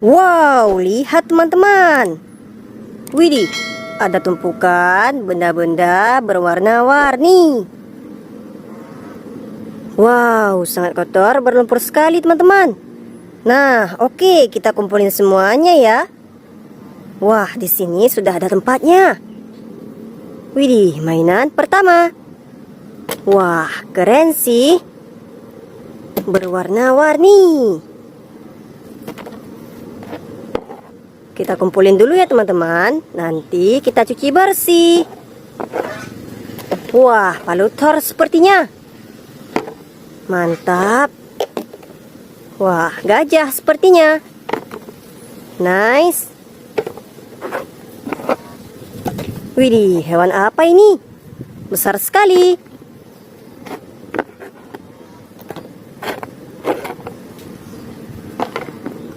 Wow, lihat teman-teman. Widih, ada tumpukan benda-benda berwarna-warni. Wow, sangat kotor, berlumpur sekali teman-teman. Nah, oke, kita kumpulin semuanya ya. Wah, di sini sudah ada tempatnya. Widih, mainan pertama. Wah, keren sih. Berwarna-warni. Kita kumpulin dulu ya teman-teman. Nanti kita cuci bersih. Wah, palutor sepertinya. Mantap. Wah, gajah sepertinya. Nice. Widih, hewan apa ini? Besar sekali.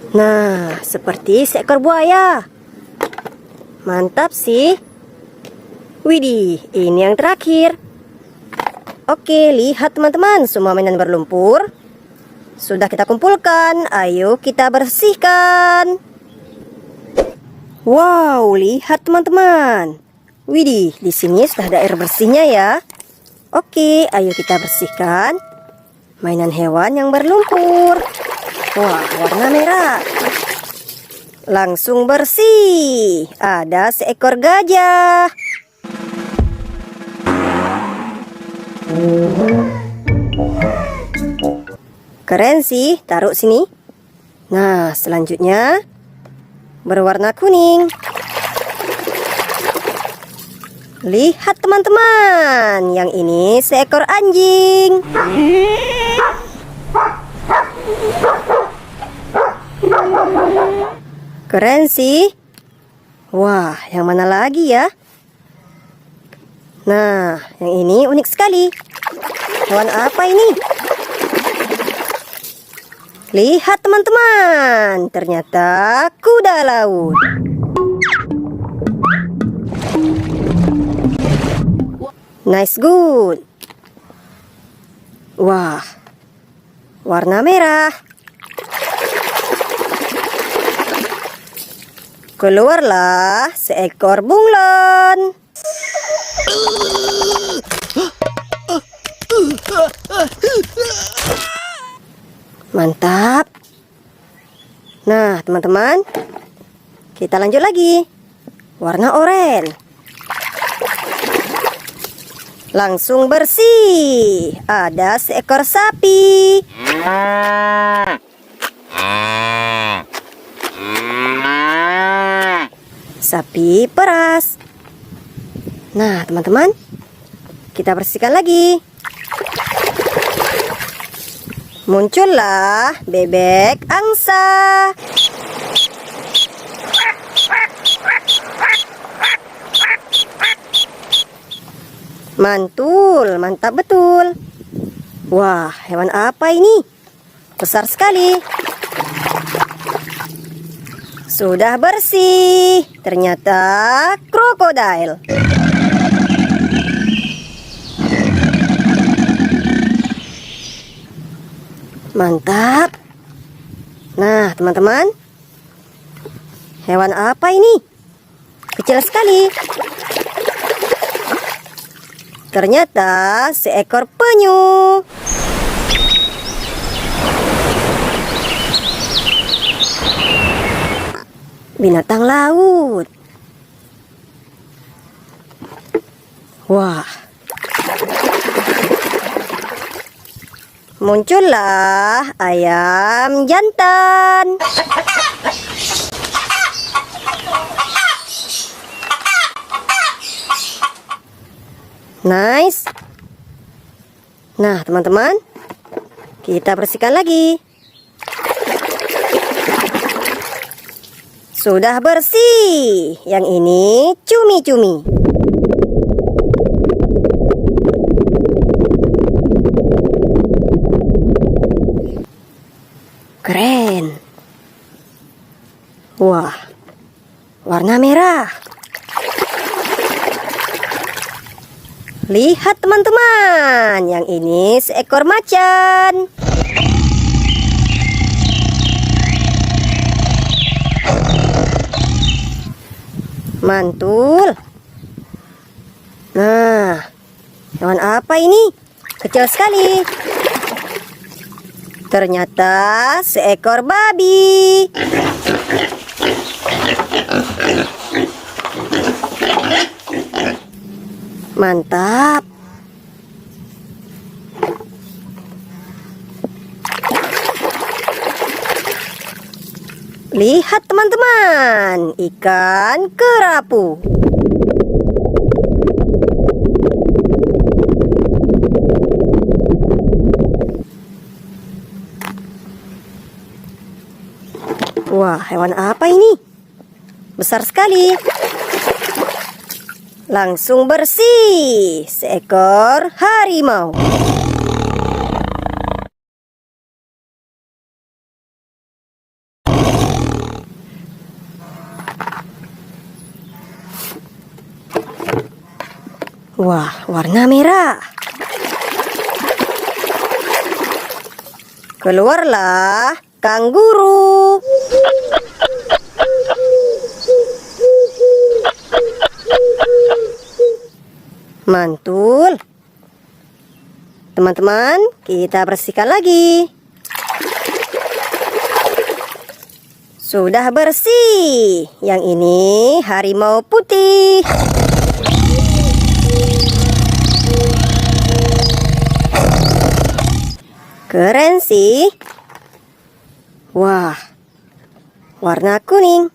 Nah, seperti seekor buaya. Mantap sih. Widih, ini yang terakhir. Oke, lihat teman-teman, semua mainan berlumpur sudah kita kumpulkan. Ayo kita bersihkan. Wow, lihat teman-teman. Widih, di sini sudah ada air bersihnya ya. Oke, ayo kita bersihkan mainan hewan yang berlumpur. Wah, warna merah. Langsung bersih. Ada seekor gajah. Keren sih, taruh sini. Nah, selanjutnya berwarna kuning. Lihat teman-teman, yang ini seekor anjing. Keren sih. Wah, yang mana lagi ya? Nah, yang ini unik sekali. Hewan apa ini? Lihat teman-teman, ternyata kuda laut. Nice, good. Wah, warna merah. Keluarlah seekor bunglon. Mantap. Nah, teman-teman, kita lanjut lagi. Warna oranye. Langsung bersih. Ada seekor sapi. Sapi peras. Nah, teman-teman, kita bersihkan lagi. Muncullah bebek angsa. Mantul, mantap betul. Wah, hewan apa ini? Besar sekali. Sudah bersih. Ternyata krokodil. Mantap. Nah, teman-teman, hewan apa ini? Kecil sekali. Ternyata seekor penyu. Binatang laut. Wah. Muncullah ayam jantan. Nice. Nah, teman-teman, kita bersihkan lagi. Sudah bersih. Yang ini cumi-cumi. Keren. Wah, warna merah. Lihat teman-teman, yang ini seekor macan. Mantul. Nah, hewan apa ini? Kecil sekali. Ternyata seekor babi. Mantap. Lihat teman-teman, ikan kerapu. Wah, hewan apa ini? Besar sekali. Langsung bersih, seekor harimau. Wah, warna merah. Keluarlah kanguru. Mantul. Teman-teman, kita bersihkan lagi. Sudah bersih. Yang ini harimau putih. Keren sih. Wah, warna kuning.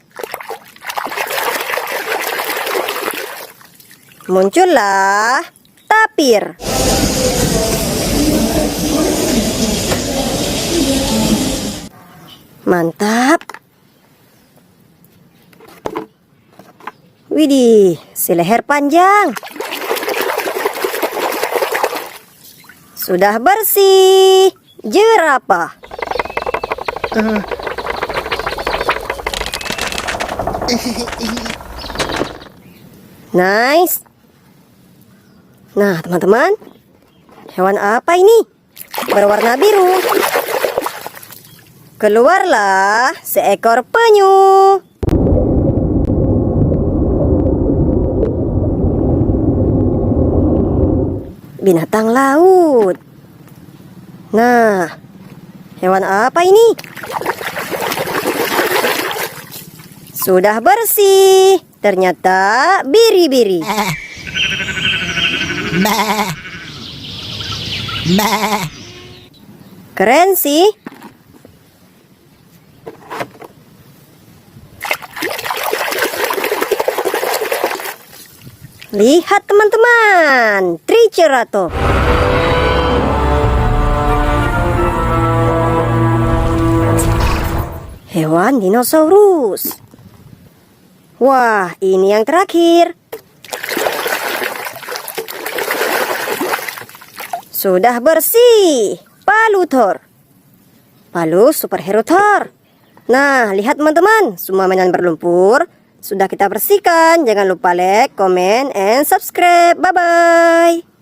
Muncullah tapir. Mantap. Widih, si leher panjang. Sudah bersih. Jerapah. Nice. Nah, teman-teman, hewan apa ini? Berwarna biru. Keluarlah seekor penyu. Binatang laut. Nah, hewan apa ini? Sudah bersih. Ternyata biri-biri. Keren sih. Lihat teman-teman, Triceratops. Hewan dinosaurus. Wah, ini yang terakhir. Sudah bersih. Palu Thor. Palu superhero Thor. Nah, lihat teman-teman, semua mainan berlumpur sudah kita bersihkan. Jangan lupa like, comment, and subscribe. Bye-bye.